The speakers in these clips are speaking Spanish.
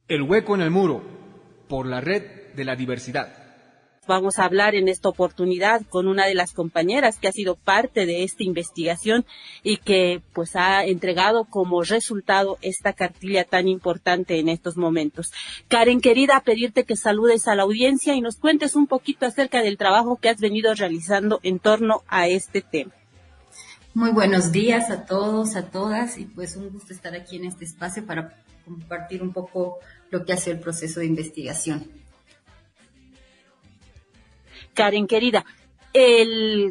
El hueco en el muro, por la red de la diversidad. Vamos a hablar en esta oportunidad con una de las compañeras que ha sido parte de esta investigación y que pues ha entregado como resultado esta cartilla tan importante en estos momentos. Karen, querida, pedirte que saludes a la audiencia y nos cuentes un poquito acerca del trabajo que has venido realizando en torno a este tema. Muy buenos días a todos, a todas, y pues un gusto estar aquí en este espacio para compartir un poco lo que ha sido el proceso de investigación. Karen, querida,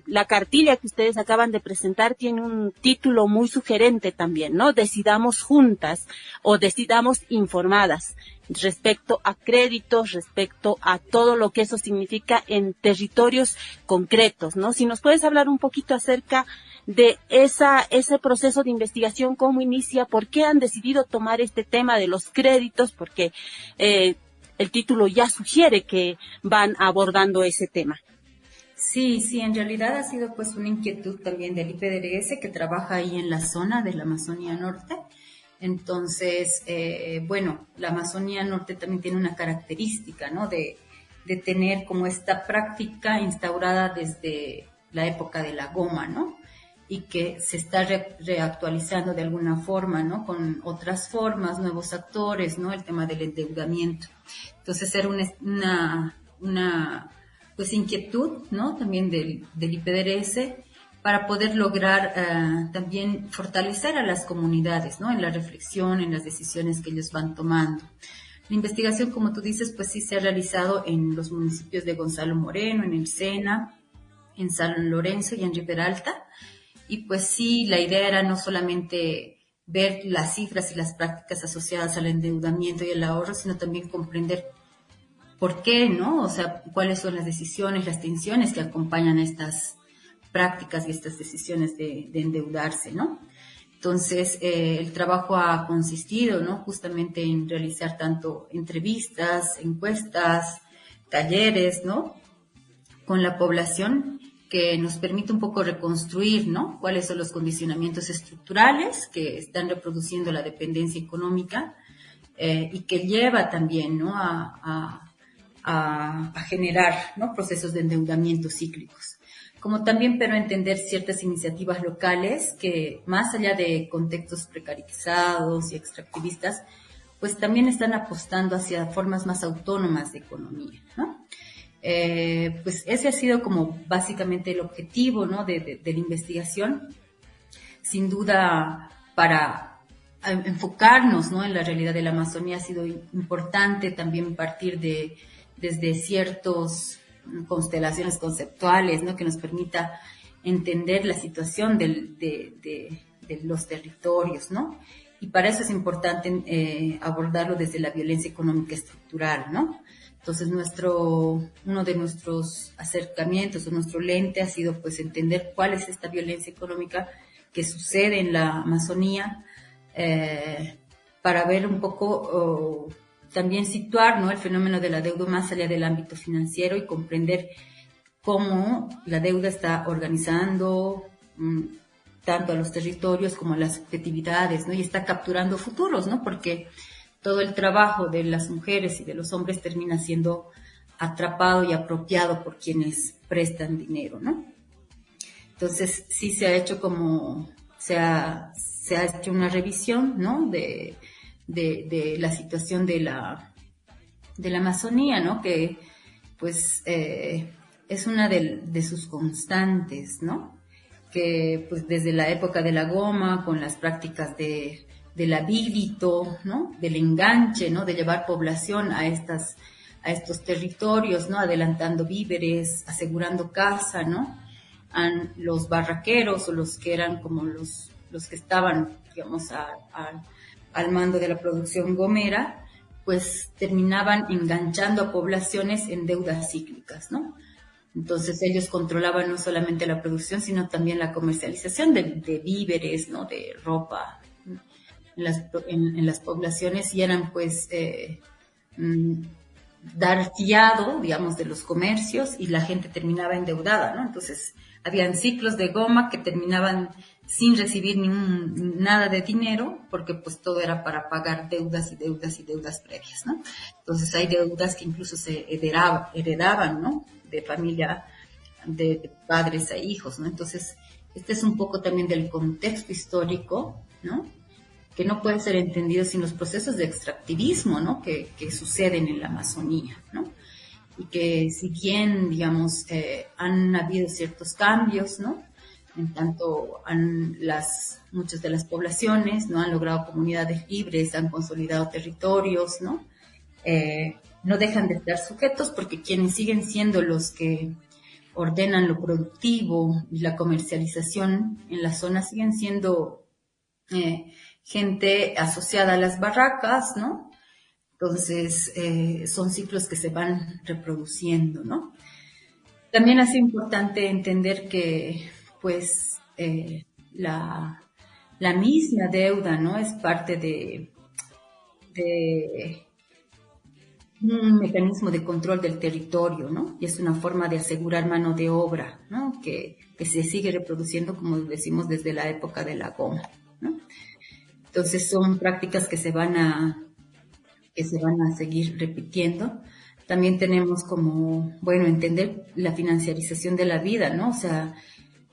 la cartilla que ustedes acaban de presentar tiene un título muy sugerente también, ¿no? Decidamos juntas o decidamos informadas respecto a créditos, respecto a todo lo que eso significa en territorios concretos, ¿no? Si nos puedes hablar un poquito acerca de ese proceso de investigación, cómo inicia, por qué han decidido tomar este tema de los créditos, porque el título ya sugiere que van abordando ese tema. Sí, en realidad ha sido pues una inquietud también del IPDRS que trabaja ahí en la zona de la Amazonía Norte. Entonces, la Amazonía Norte también tiene una característica, ¿no? De tener como esta práctica instaurada desde la época de la goma, ¿no? Y que se está reactualizando de alguna forma, ¿no? Con otras formas, nuevos actores, ¿no? El tema del endeudamiento. Entonces era una pues inquietud, ¿no? También del IPDRS para poder lograr también fortalecer a las comunidades, ¿no? En la reflexión, en las decisiones que ellos van tomando. La investigación, como tú dices, pues sí se ha realizado en los municipios de Gonzalo Moreno, en el Sena, en San Lorenzo y en Riberalta. Y pues sí, la idea era no solamente ver las cifras y las prácticas asociadas al endeudamiento y el ahorro, sino también comprender por qué, ¿no? O sea, cuáles son las decisiones, las tensiones que acompañan a estas prácticas y estas decisiones de endeudarse, ¿no? Entonces, el trabajo ha consistido, ¿no? Justamente en realizar tanto entrevistas, encuestas, talleres, ¿no? Con la población, que nos permite un poco reconstruir, ¿no? Cuáles son los condicionamientos estructurales que están reproduciendo la dependencia económica y que lleva también, ¿no? a generar, ¿no? Procesos de endeudamiento cíclicos. Como también, pero entender ciertas iniciativas locales que, más allá de contextos precarizados y extractivistas, pues también están apostando hacia formas más autónomas de economía, ¿no? Pues ese ha sido como básicamente el objetivo, ¿no? de la investigación, sin duda para enfocarnos, ¿no? En la realidad de la Amazonía ha sido importante también partir desde ciertas constelaciones conceptuales, ¿no? Que nos permita entender la situación de los territorios, ¿no? Y para eso es importante abordarlo desde la violencia económica estructural, ¿no? Entonces uno de nuestros acercamientos o nuestro lente ha sido pues entender cuál es esta violencia económica que sucede en la Amazonía para ver un poco también situar, ¿no? El fenómeno de la deuda más allá del ámbito financiero y comprender cómo la deuda está organizando tanto a los territorios como a las subjetividades, ¿no? Y está capturando futuros, ¿no? Porque todo el trabajo de las mujeres y de los hombres termina siendo atrapado y apropiado por quienes prestan dinero, ¿no? Entonces, sí se ha hecho se ha hecho una revisión, ¿no? De la situación de la Amazonía, ¿no? Que, pues, es una de sus constantes, ¿no? Que, pues, desde la época de la goma, con las prácticas del habíbito, ¿no? Del enganche, ¿no? De llevar población a estos territorios, ¿no? Adelantando víveres, asegurando casa, ¿no? Los barraqueros o los que eran como los que estaban, digamos, al mando de la producción gomera, pues terminaban enganchando a poblaciones en deudas cíclicas, ¿no? Entonces ellos controlaban no solamente la producción, sino también la comercialización de víveres, ¿no? De ropa, en las poblaciones, y eran pues dar fiado, digamos, de los comercios, y la gente terminaba endeudada, ¿no? Entonces habían ciclos de goma que terminaban sin recibir nada de dinero, porque pues todo era para pagar deudas y deudas y deudas previas, ¿no? Entonces hay deudas que incluso se heredaban, ¿no? De familia, de padres a hijos, ¿no? Entonces, este es un poco también del contexto histórico, ¿no? Que no puede ser entendido sin los procesos de extractivismo, ¿no? Que suceden en la Amazonía, ¿no? Y que si bien, digamos, han habido ciertos cambios, ¿no? En tanto muchas de las poblaciones no han logrado comunidades libres, han consolidado territorios, ¿no? No dejan de estar sujetos porque quienes siguen siendo los que ordenan lo productivo y la comercialización en la zona siguen siendo gente asociada a las barracas, ¿no? Entonces, son ciclos que se van reproduciendo, ¿no? También es importante entender que, pues, la misma deuda, ¿no? Es parte de un mecanismo de control del territorio, ¿no? Y es una forma de asegurar mano de obra, ¿no? Que se sigue reproduciendo, como decimos, desde la época de la goma, ¿no? Entonces son prácticas que se van a seguir repitiendo. También tenemos como, bueno, entender la financiarización de la vida, ¿no? O sea,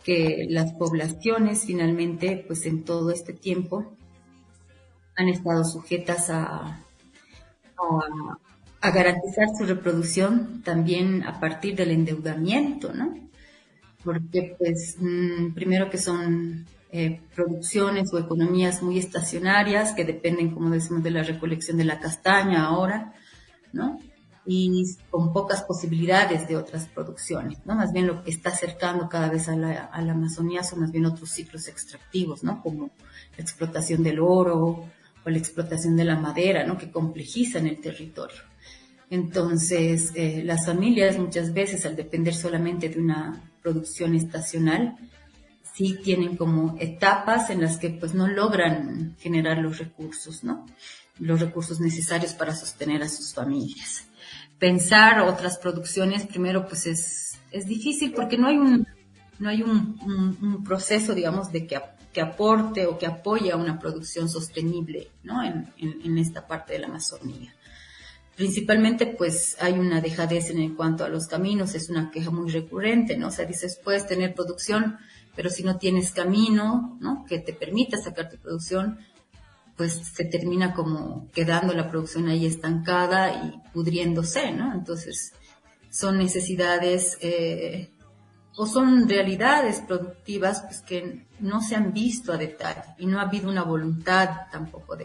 que las poblaciones finalmente, pues en todo este tiempo, han estado sujetas a garantizar su reproducción también a partir del endeudamiento, ¿no? Porque, pues, primero que son producciones o economías muy estacionarias que dependen, como decimos, de la recolección de la castaña ahora, ¿no? Y con pocas posibilidades de otras producciones, ¿no? Más bien lo que está acercando cada vez a la Amazonía son más bien otros ciclos extractivos, ¿no? Como la explotación del oro o la explotación de la madera, ¿no? Que complejizan el territorio. Entonces, las familias muchas veces, al depender solamente de una producción estacional, sí tienen como etapas en las que pues no logran generar los recursos, ¿no? Los recursos necesarios para sostener a sus familias. Pensar otras producciones, primero, pues es difícil porque no hay un proceso, digamos, de que aporte o que apoye a una producción sostenible, ¿no? En esta parte de la Amazonía. Principalmente, pues, hay una dejadez en cuanto a los caminos, es una queja muy recurrente, ¿no? O sea, dices, puedes tener producción, pero si no tienes camino, ¿no? Que te permita sacar tu producción, pues se termina como quedando la producción ahí estancada y pudriéndose, ¿no? Entonces, son necesidades o son realidades productivas pues, que no se han visto a detalle y no ha habido una voluntad tampoco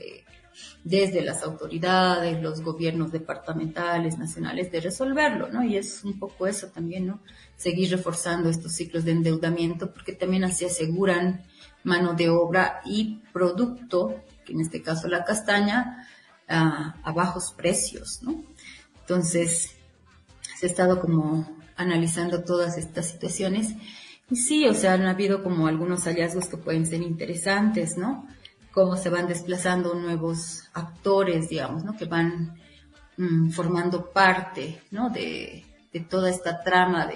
desde las autoridades, los gobiernos departamentales, nacionales, de resolverlo, ¿no? Y es un poco eso también, ¿no? Seguir reforzando estos ciclos de endeudamiento porque también así aseguran mano de obra y producto, que en este caso la castaña, a bajos precios, ¿no? Entonces, se ha estado como analizando todas estas situaciones y sí, o sea, han habido como algunos hallazgos que pueden ser interesantes, ¿no? Cómo se van desplazando nuevos actores, digamos, ¿no? Que van formando parte, ¿no? De toda esta trama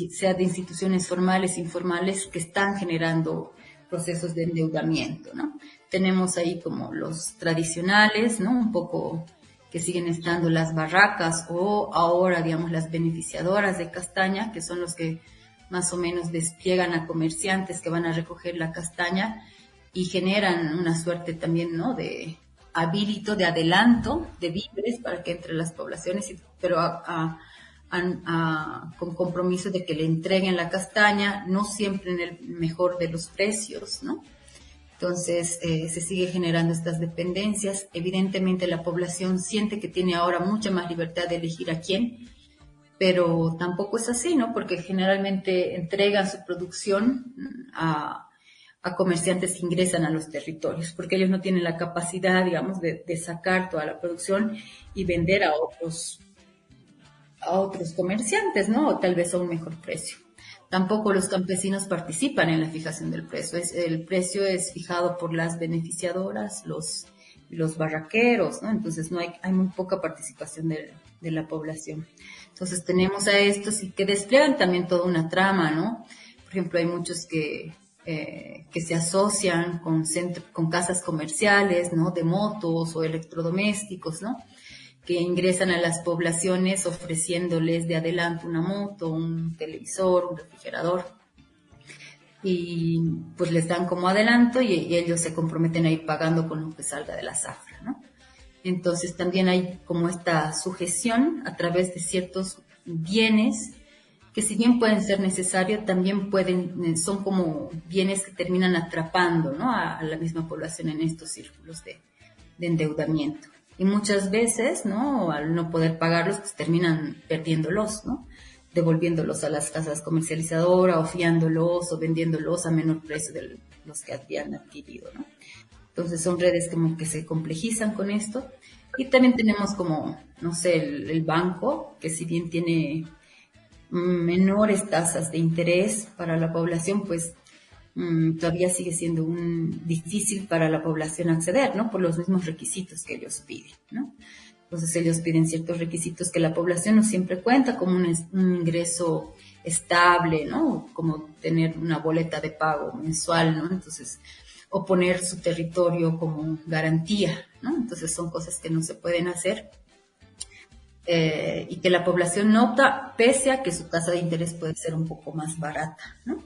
sea de instituciones formales, informales, que están generando procesos de endeudamiento, ¿no? Tenemos ahí como los tradicionales, ¿no? Un poco que siguen estando las barracas o ahora, digamos, las beneficiadoras de castaña, que son los que más o menos despliegan a comerciantes que van a recoger la castaña y generan una suerte también, ¿no? De habilito, de adelanto de víveres para que entre las poblaciones, pero con compromiso de que le entreguen la castaña, no siempre en el mejor de los precios, ¿no? Entonces, se sigue generando estas dependencias. Evidentemente, la población siente que tiene ahora mucha más libertad de elegir a quién, pero tampoco es así, ¿no? Porque generalmente entregan su producción a comerciantes que ingresan a los territorios, porque ellos no tienen la capacidad, digamos, de sacar toda la producción y vender a otros comerciantes, ¿no? O tal vez a un mejor precio. Tampoco los campesinos participan en la fijación del precio. El precio es fijado por las beneficiadoras, los barraqueros, ¿no? Entonces hay muy poca participación de la población. Entonces tenemos a estos y que despliegan también toda una trama, ¿no? Por ejemplo, hay muchos que se asocian con casas comerciales, ¿no? De motos o electrodomésticos, ¿no? Que ingresan a las poblaciones ofreciéndoles de adelanto una moto, un televisor, un refrigerador, y pues les dan como adelanto y ellos se comprometen a ir pagando con lo que salga de la zafra, ¿no? Entonces también hay como esta sujeción a través de ciertos bienes que si bien pueden ser necesarios, también son como bienes que terminan atrapando, ¿no? a la misma población en estos círculos de endeudamiento. Y muchas veces, ¿no? Al no poder pagarlos, pues terminan perdiéndolos, ¿no? Devolviéndolos a las casas comercializadoras o fiándolos o vendiéndolos a menor precio de los que habían adquirido, ¿no? Entonces son redes como que se complejizan con esto. Y también tenemos como, no sé, el banco, que si bien tiene menores tasas de interés para la población, pues todavía sigue siendo difícil para la población acceder, ¿no? Por los mismos requisitos que ellos piden, ¿no? Entonces ellos piden ciertos requisitos que la población no siempre cuenta, como un ingreso estable, ¿no? Como tener una boleta de pago mensual, ¿no? Entonces, o poner su territorio como garantía, ¿no? Entonces son cosas que no se pueden hacer. Y que la población nota, pese a que su tasa de interés puede ser un poco más barata, ¿no?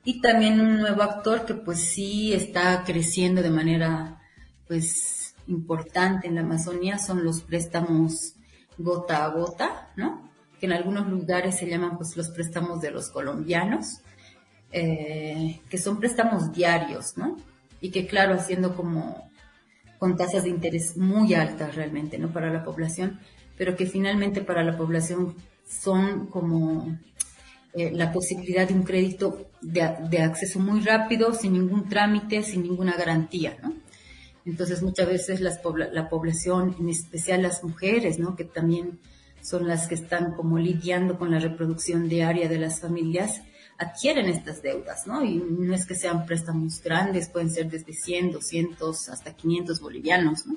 Y también un nuevo actor que pues sí está creciendo de manera pues importante en la Amazonía son los préstamos gota a gota, ¿no? Que en algunos lugares se llaman pues los préstamos de los colombianos, que son préstamos diarios, ¿no? Y que claro, haciendo como con tasas de interés muy altas realmente, ¿no? Para la población, pero que finalmente para la población son como la posibilidad de un crédito de acceso muy rápido, sin ningún trámite, sin ninguna garantía, ¿no? Entonces muchas veces la población, en especial las mujeres, ¿no? Que también son las que están como lidiando con la reproducción diaria de las familias, adquieren estas deudas, ¿no? Y no es que sean préstamos grandes, pueden ser desde 100, 200, hasta 500 bolivianos, ¿no?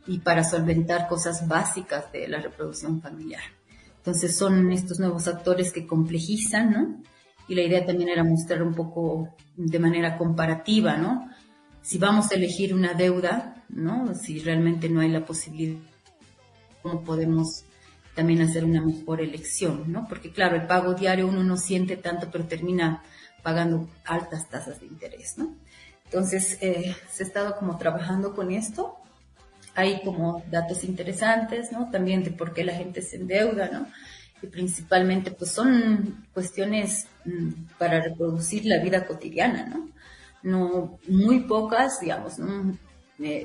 Y para solventar cosas básicas de la reproducción familiar. Entonces son estos nuevos actores que complejizan, ¿no? Y la idea también era mostrar un poco de manera comparativa, ¿no? Si vamos a elegir una deuda, ¿no? Si realmente no hay la posibilidad, ¿cómo podemos también hacer una mejor elección, ¿no? Porque claro, el pago diario uno no siente tanto, pero termina pagando altas tasas de interés, ¿no? Entonces, se ha estado como trabajando con esto. Hay como datos interesantes, ¿no? También de por qué la gente se endeuda, ¿no? Y principalmente, pues son cuestiones para reproducir la vida cotidiana, ¿no? No, muy pocas, digamos, ¿no?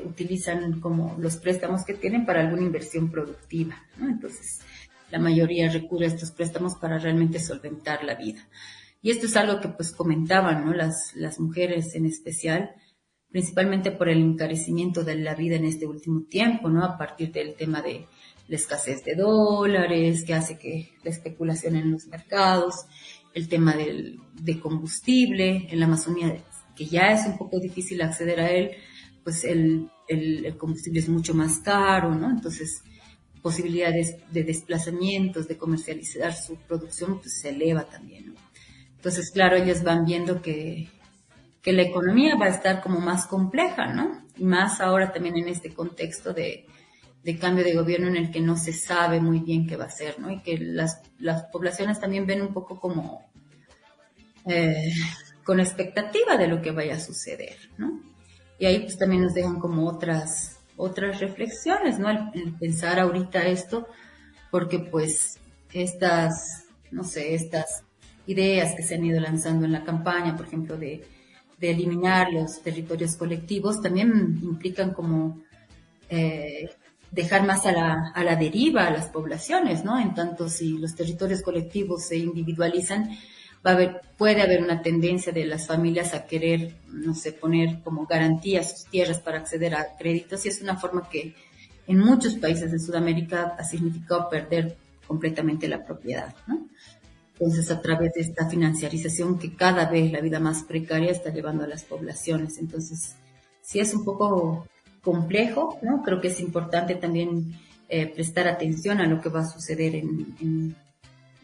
Utilizan como los préstamos que tienen para alguna inversión productiva, ¿no? Entonces, la mayoría recurre a estos préstamos para realmente solventar la vida. Y esto es algo que pues comentaban, ¿no? Las mujeres en especial, principalmente por el encarecimiento de la vida en este último tiempo, ¿no? A partir del tema de la escasez de dólares, que hace que la especulación en los mercados, el tema de combustible en la Amazonía, que ya es un poco difícil acceder a él, pues el combustible es mucho más caro, ¿no? Entonces, posibilidades de desplazamientos, de comercializar su producción, pues se eleva también, ¿no? Entonces, claro, ellos van viendo que la economía va a estar como más compleja, ¿no? Y más ahora también en este contexto de cambio de gobierno en el que no se sabe muy bien qué va a hacer, ¿no? Y que las poblaciones también ven un poco como con expectativa de lo que vaya a suceder, ¿no? Y ahí pues también nos dejan como otras reflexiones, ¿no? El pensar ahorita esto, porque pues no sé, estas ideas que se han ido lanzando en la campaña, por ejemplo, de eliminar los territorios colectivos, también implican como dejar más a la deriva a las poblaciones, ¿no? En tanto, si los territorios colectivos se individualizan, puede haber una tendencia de las familias a querer, no sé, poner como garantía sus tierras para acceder a créditos, y es una forma que en muchos países de Sudamérica ha significado perder completamente la propiedad, ¿no? Entonces, a través de esta financiarización que cada vez la vida más precaria está llevando a las poblaciones. Entonces, sí es un poco complejo, ¿no? Creo que es importante también prestar atención a lo que va a suceder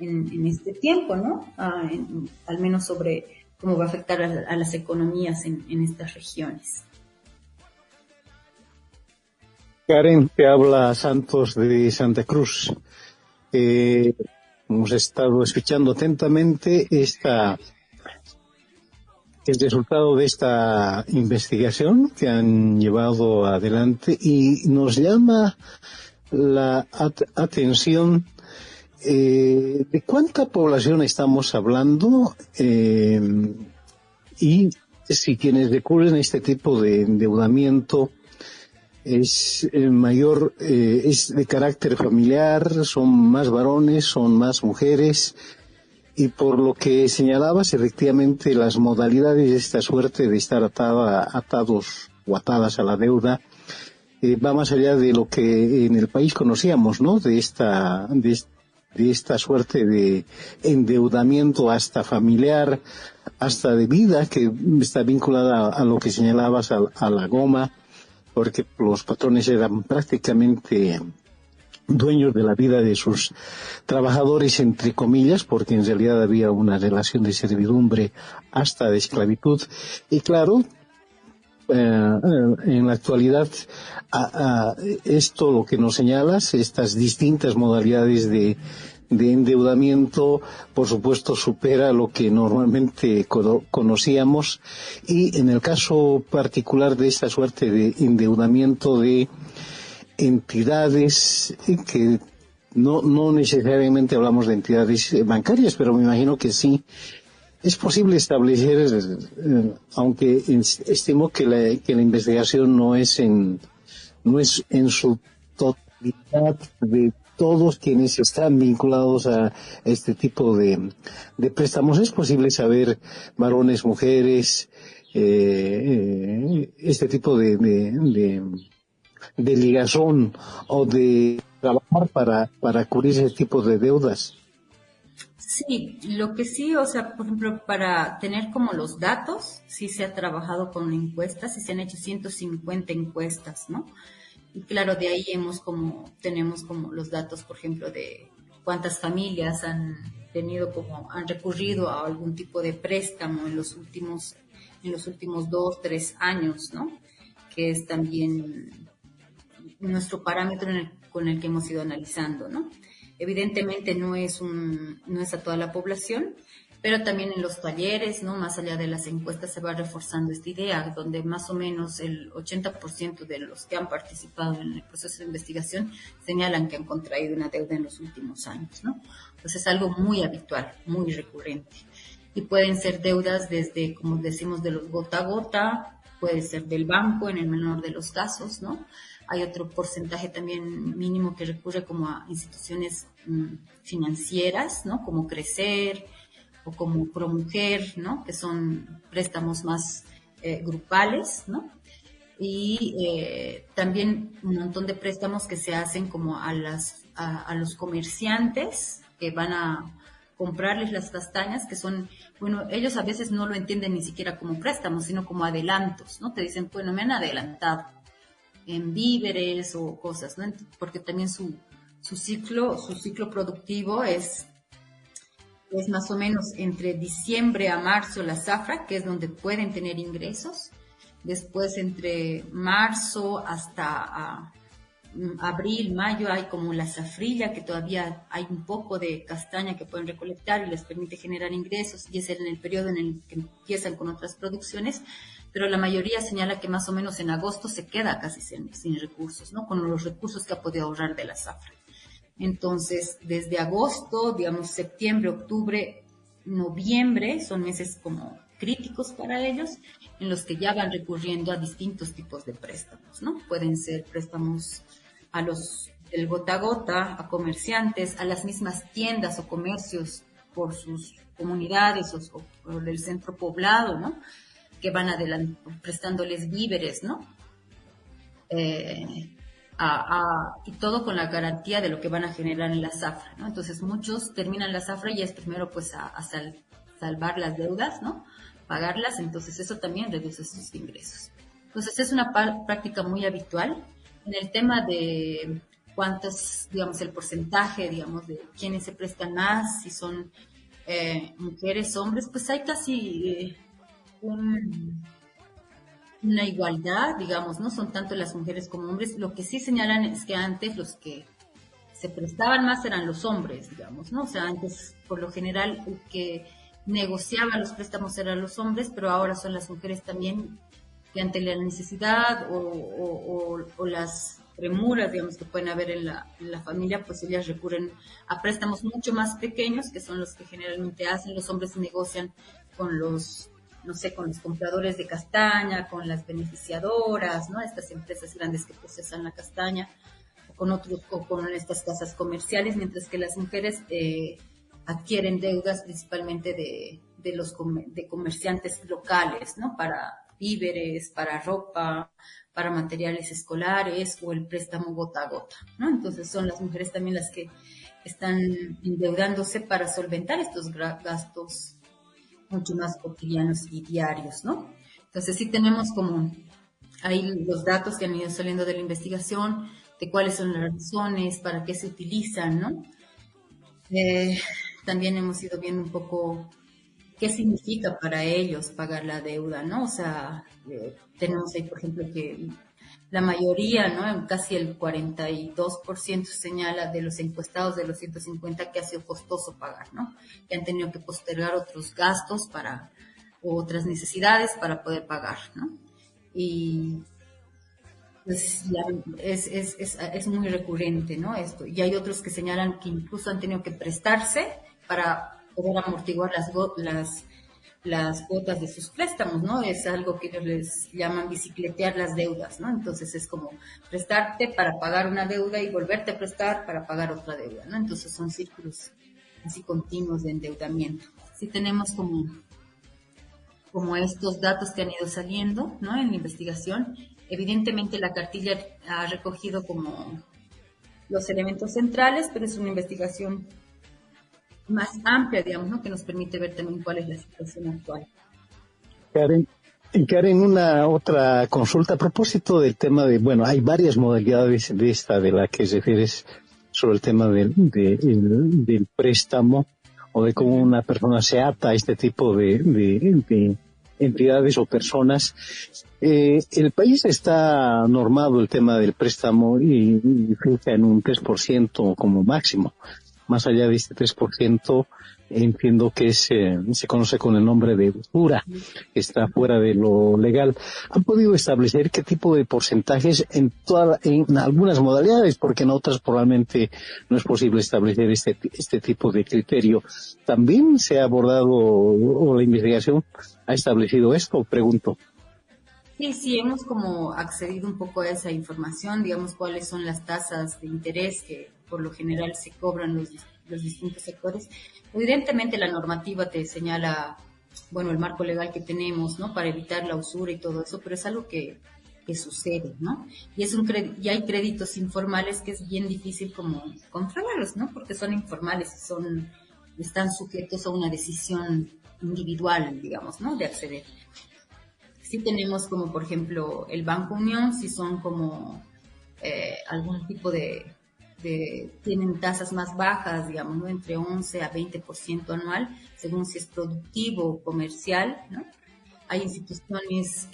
en este tiempo, ¿no? Al menos sobre cómo va a afectar a las economías en estas regiones. Karen, te habla Santos de Santa Cruz. Hemos estado escuchando atentamente el resultado de esta investigación que han llevado adelante y nos llama la atención de cuánta población estamos hablando y si quienes recurren a este tipo de endeudamiento es mayor, es de carácter familiar, son más varones, son más mujeres, y por lo que señalabas, efectivamente, las modalidades de esta suerte de estar atados o atadas a la deuda, va más allá de lo que en el país conocíamos, ¿no? De esta suerte de endeudamiento hasta familiar, hasta de vida, que está vinculada a lo que señalabas, a la goma, porque los patrones eran prácticamente dueños de la vida de sus trabajadores, entre comillas, porque en realidad había una relación de servidumbre hasta de esclavitud. Y claro, en la actualidad, esto lo que nos señalas, estas distintas modalidades de endeudamiento, por supuesto, supera lo que normalmente conocíamos, y en el caso particular de esta suerte de endeudamiento de entidades que no necesariamente hablamos de entidades bancarias, pero me imagino que sí. Es posible establecer, aunque estimo que la investigación no es en su totalidad de todos quienes están vinculados a este tipo de préstamos, es posible saber varones, mujeres, este tipo de ligazón o de trabajar para cubrir ese tipo de deudas. Sí, lo que sí, o sea, por ejemplo, para tener como los datos, sí se ha trabajado con encuestas y se han hecho 150 encuestas, ¿no? Y claro, de ahí tenemos como los datos, por ejemplo, de cuántas familias han recurrido a algún tipo de préstamo en los últimos 2, 3 años, ¿no? Que es también nuestro parámetro con el que hemos ido analizando, ¿no? Evidentemente no es a toda la población, pero también en los talleres, ¿no? Más allá de las encuestas se va reforzando esta idea, donde más o menos el 80% de los que han participado en el proceso de investigación señalan que han contraído una deuda en los últimos años, ¿no? Entonces es algo muy habitual, muy recurrente. Y pueden ser deudas desde, como decimos, de los gota a gota, puede ser del banco en el menor de los casos, ¿no? Hay otro porcentaje también mínimo que recurre como a instituciones financieras, ¿no? Como Crecer o como Promujer, ¿no? Que son préstamos más grupales, ¿no? Y también un montón de préstamos que se hacen como a los comerciantes que van a comprarles las castañas, que son, bueno, ellos a veces no lo entienden ni siquiera como préstamos, sino como adelantos, ¿no? Te dicen, bueno, me han adelantado en víveres o cosas, ¿no? Porque también su ciclo productivo es más o menos entre diciembre a marzo la zafra, que es donde pueden tener ingresos. Después entre marzo hasta abril, mayo hay como la zafrilla, que todavía hay un poco de castaña que pueden recolectar y les permite generar ingresos, y es en el periodo en el que empiezan con otras producciones. Pero la mayoría señala que más o menos en agosto se queda casi sin recursos, ¿no? Con los recursos que ha podido ahorrar de la zafra. Entonces, desde agosto, digamos, septiembre, octubre, noviembre, son meses como críticos para ellos, en los que ya van recurriendo a distintos tipos de préstamos, ¿no? Pueden ser préstamos del gota a gota, a comerciantes, a las mismas tiendas o comercios por sus comunidades o por el centro poblado, ¿no? Que van prestándoles víveres, ¿no? Y todo con la garantía de lo que van a generar en la zafra, ¿no? Entonces muchos terminan la zafra y es primero pues a salvar las deudas, ¿no? Pagarlas, entonces eso también reduce sus ingresos. Entonces es una práctica muy habitual. En el tema de cuántos, digamos, el porcentaje, digamos, de quienes se prestan más, si son mujeres, hombres, pues hay casi un- una igualdad, digamos, no son tanto las mujeres como hombres. Lo que sí señalan es que antes los que se prestaban más eran los hombres, digamos, ¿no? O sea, antes, por lo general, el que negociaba los préstamos eran los hombres, pero ahora son las mujeres también que ante la necesidad o las premuras, digamos, que pueden haber en la familia, pues ellas recurren a préstamos mucho más pequeños, que son los que generalmente hacen. Los hombres negocian con los, no sé, con los compradores de castaña, con las beneficiadoras, ¿no? Estas empresas grandes que procesan la castaña, o con otros, o con estas casas comerciales, mientras que las mujeres adquieren deudas principalmente de comerciantes locales, ¿no? Para víveres, para ropa, para materiales escolares o el préstamo gota a gota, ¿no? Entonces son las mujeres también las que están endeudándose para solventar estos gastos mucho más cotidianos y diarios, ¿no? Entonces sí tenemos como ahí los datos que han ido saliendo de la investigación, de cuáles son las razones, para qué se utilizan, ¿no? Eh, También hemos ido viendo un poco qué significa para ellos pagar la deuda, ¿no? O sea, tenemos ahí, por ejemplo, que la mayoría, ¿no? Casi el 42% señala de los encuestados de los 150 que ha sido costoso pagar, ¿no? Que han tenido que postergar otros gastos o otras necesidades para poder pagar, ¿no? Y pues es muy recurrente, ¿no? Esto. Y hay otros que señalan que incluso han tenido que prestarse para poder amortiguar las cuotas de sus préstamos, ¿no? Es algo que ellos les llaman bicicletear las deudas, ¿no? Entonces es como prestarte para pagar una deuda y volverte a prestar para pagar otra deuda, ¿no? Entonces son círculos así continuos de endeudamiento. Sí tenemos como estos datos que han ido saliendo, ¿no? En la investigación. Evidentemente la cartilla ha recogido como los elementos centrales, pero es una investigación más amplia, digamos, ¿no? Que nos permite ver también cuál es la situación actual. Karen, Karen, una otra consulta a propósito del tema de, bueno, hay varias modalidades de esta de la que refieres sobre el tema del préstamo o de cómo una persona se ata a este tipo de entidades o personas. El país está normado el tema del préstamo y fija en un 3% como máximo. Más allá de este 3%, entiendo que se conoce con el nombre de usura, que está fuera de lo legal. ¿Han podido establecer qué tipo de porcentajes en algunas modalidades, porque en otras probablemente no es posible establecer este tipo de criterio? ¿También se ha abordado o la investigación ha establecido esto? Pregunto. Sí, hemos como accedido un poco a esa información, digamos, cuáles son las tasas de interés que por lo general se cobran los distintos sectores. Evidentemente la normativa te señala, bueno, el marco legal que tenemos, ¿no? Para evitar la usura y todo eso, pero es algo que sucede, ¿no? Y hay créditos informales que es bien difícil como controlarlos, ¿no? Porque son informales y están sujetos a una decisión individual, digamos, ¿no? De acceder. Sí tenemos como, por ejemplo, el Banco Unión, si son como algún tipo tienen tasas más bajas, digamos, ¿no? Entre 11 a 20% anual, según si es productivo o comercial, ¿no? Hay instituciones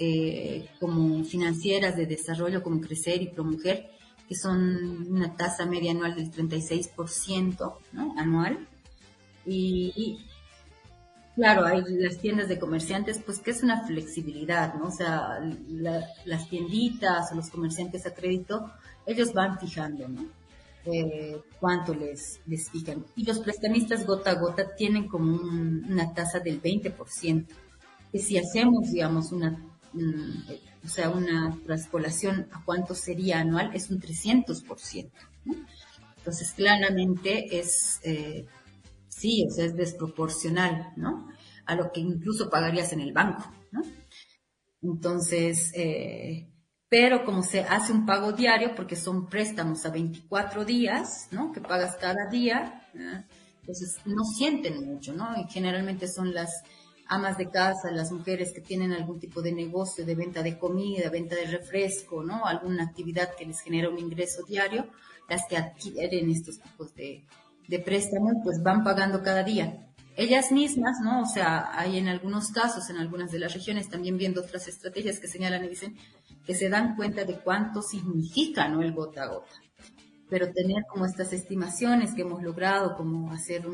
como financieras de desarrollo, como Crecer y Promujer, que son una tasa media anual del 36%, ¿no? Anual. Y claro, hay las tiendas de comerciantes, pues que es una flexibilidad, ¿no? O sea, las tienditas o los comerciantes a crédito, ellos van fijando, ¿no? Cuánto les fijan. Y los prestamistas gota a gota tienen como una tasa del 20%, que si hacemos, digamos, o sea, una traspolación a cuánto sería anual, es un 300%, ¿no? Entonces, claramente sí, o sea, es desproporcional, ¿no? A lo que incluso pagarías en el banco, ¿no? Entonces, pero como se hace un pago diario, porque son préstamos a 24 días, ¿no? Que pagas cada día, entonces no sienten mucho, ¿no? Y generalmente son amas de casa, las mujeres que tienen algún tipo de negocio de venta de comida, venta de refresco, ¿no? Alguna actividad que les genera un ingreso diario, las que adquieren estos tipos de préstamos, pues van pagando cada día. Ellas mismas, ¿no? O sea, hay en algunos casos, en algunas de las regiones, también viendo otras estrategias que señalan y dicen que se dan cuenta de cuánto significa, ¿no? El gota a gota. Pero tener como estas estimaciones que hemos logrado, como hacer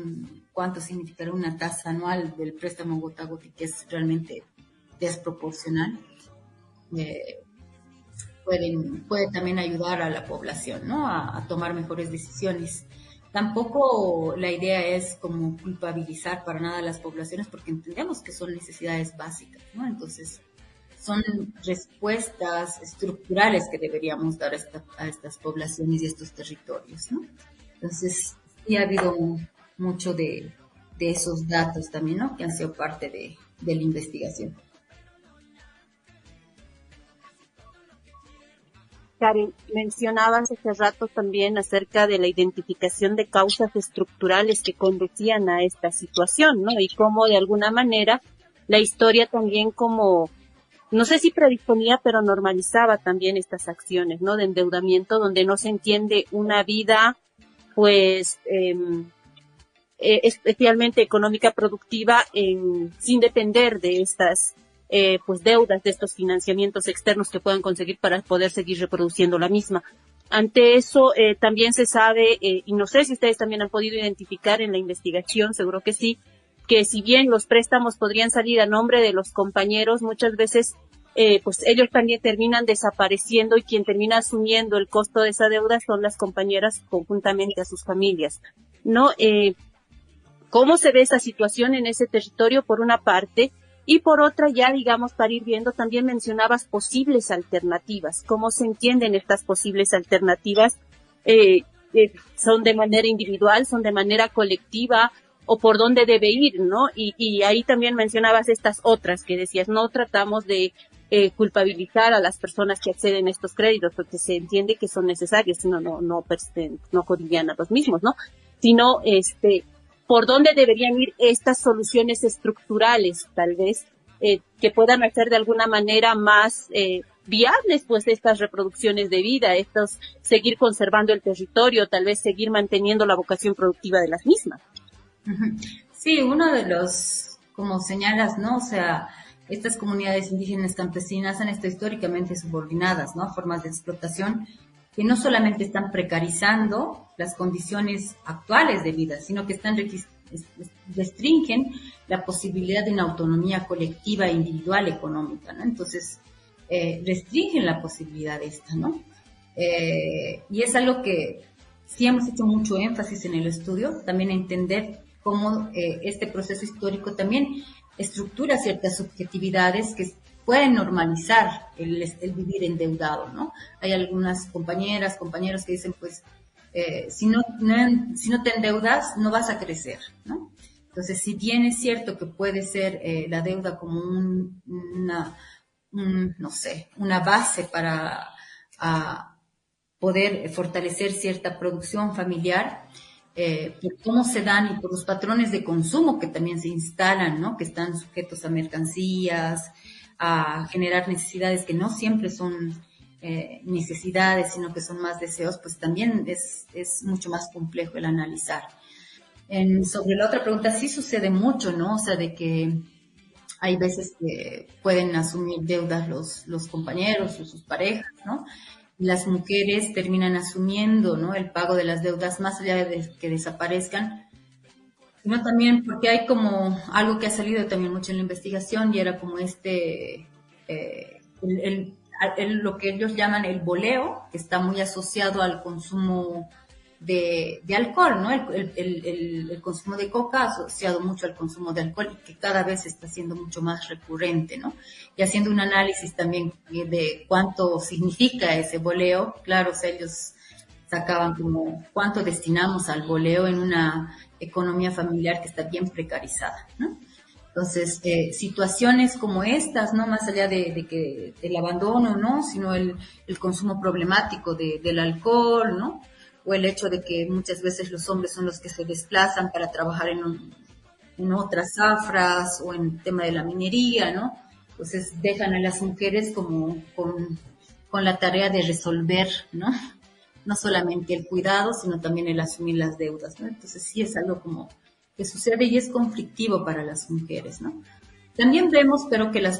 cuánto significará una tasa anual del préstamo gota a gota, que es realmente desproporcional, puede también ayudar a la población, ¿no? A tomar mejores decisiones. Tampoco la idea es como culpabilizar para nada a las poblaciones, porque entendemos que son necesidades básicas, ¿no? Entonces, son respuestas estructurales que deberíamos dar a estas poblaciones y a estos territorios, ¿no? Entonces, sí ha habido mucho de esos datos también, ¿no? Que han sido parte de la investigación. Karen, mencionabas hace rato también acerca de la identificación de causas estructurales que conducían a esta situación, ¿no? Y cómo de alguna manera la historia también como no sé si predisponía, pero normalizaba también estas acciones, ¿no? De endeudamiento, donde no se entiende una vida, pues, especialmente económica productiva, sin depender de estas, pues, deudas, de estos financiamientos externos que puedan conseguir para poder seguir reproduciendo la misma. Ante eso, también se sabe, y no sé si ustedes también han podido identificar en la investigación, seguro que sí, que si bien los préstamos podrían salir a nombre de los compañeros, muchas veces pues ellos también terminan desapareciendo y quien termina asumiendo el costo de esa deuda son las compañeras conjuntamente a sus familias, ¿no? ¿Cómo se ve esa situación en ese territorio por una parte? Y por otra ya, digamos, para ir viendo, también mencionabas posibles alternativas. ¿Cómo se entienden estas posibles alternativas? ¿Son de manera individual, son de manera colectiva? O por dónde debe ir, ¿no? Y ahí también mencionabas estas otras que decías, no tratamos de culpabilizar a las personas que acceden a estos créditos, porque se entiende que son necesarios, sino no corrían a los mismos, ¿no? Sino, por dónde deberían ir estas soluciones estructurales, tal vez, que puedan hacer de alguna manera más viables, pues, estas reproducciones de vida, seguir conservando el territorio, tal vez seguir manteniendo la vocación productiva de las mismas. Sí, uno de los, como señalas, ¿no? O sea, estas comunidades indígenas campesinas han estado históricamente subordinadas, ¿no? A formas de explotación que no solamente están precarizando las condiciones actuales de vida, sino que restringen la posibilidad de una autonomía colectiva e individual económica, ¿no? Entonces, restringen la posibilidad de esta, ¿no? Y es algo que sí hemos hecho mucho énfasis en el estudio, también entender cómo este proceso histórico también estructura ciertas subjetividades que pueden normalizar el vivir endeudado, ¿no? Hay algunas compañeras, compañeros que dicen, pues, si no te endeudas, no vas a crecer, ¿no? Entonces, si bien es cierto que puede ser la deuda como una base para poder fortalecer cierta producción familiar, por cómo se dan y por los patrones de consumo que también se instalan, ¿no? Que están sujetos a mercancías, a generar necesidades que no siempre son necesidades, sino que son más deseos, pues también es mucho más complejo el analizar. Sobre la otra pregunta, sí sucede mucho, ¿no? O sea, de que hay veces que pueden asumir deudas los compañeros o sus parejas, ¿no? Las mujeres terminan asumiendo, ¿no? El pago de las deudas más allá de que desaparezcan, sino también porque hay como algo que ha salido también mucho en la investigación y era como lo que ellos llaman el boleo, que está muy asociado al consumo de alcohol, ¿no? El consumo de coca asociado mucho al consumo de alcohol y que cada vez está siendo mucho más recurrente, ¿no? Y haciendo un análisis también de cuánto significa ese boleo, claro, o sea, ellos sacaban como cuánto destinamos al boleo en una economía familiar que está bien precarizada, ¿no? Entonces, situaciones como estas, ¿no? Más allá de que el abandono, ¿no? Sino el consumo problemático del alcohol, ¿no? O el hecho de que muchas veces los hombres son los que se desplazan para trabajar en en otras zafras o en el tema de la minería, ¿no? Entonces dejan a las mujeres como con la tarea de resolver, ¿no? No solamente el cuidado, sino también el asumir las deudas, ¿no? Entonces sí es algo como que sucede y es conflictivo para las mujeres, ¿no? También vemos, pero que las mujeres